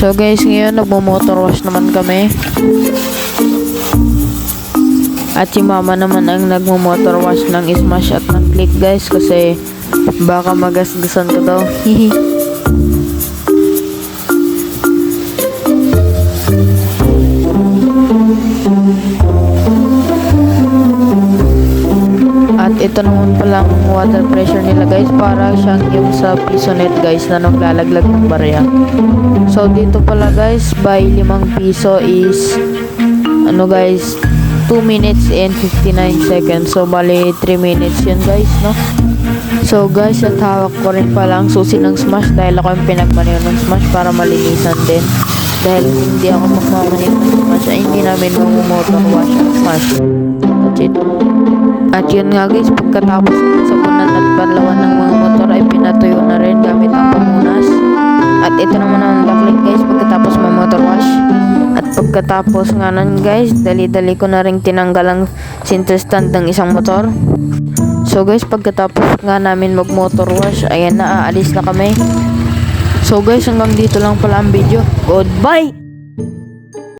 So guys, ngayon nagmo-motor wash naman kami. At si mama naman ang nagmo-motor wash ng Smash at ng Click guys, kasi baka magasgasan ko daw. At ito naman palang water pressure nila guys, para siyang yung sa Pisonet guys na naglalaglag ng barya. So dito pala guys, by 5 piso is ano guys, 2 minutes and 59 seconds. So bali 3 minutes yun guys, no? So guys, at hawak ko rin pala ang susi ng Smash dahil ako yung pinagmaneho ng Smash para malinisan din. Dahil hindi ako magmamaneho ng Smash ay hindi namin mag-motor wash ang Smash. That's it. At yun nga guys, pagkatapos sa punan at banlawan ng mga motor ay pinatuyo na rin gamit ang pamunas. At ito naman ang backlight guys pagkatapos motor wash. At pagkatapos nga nun guys, dali-dali ko na rin tinanggal ang center stand ng isang motor. So guys, pagkatapos nga namin mag-motor wash, ayan na, aalis na kami. So guys, hanggang dito lang pala ang video. Goodbye!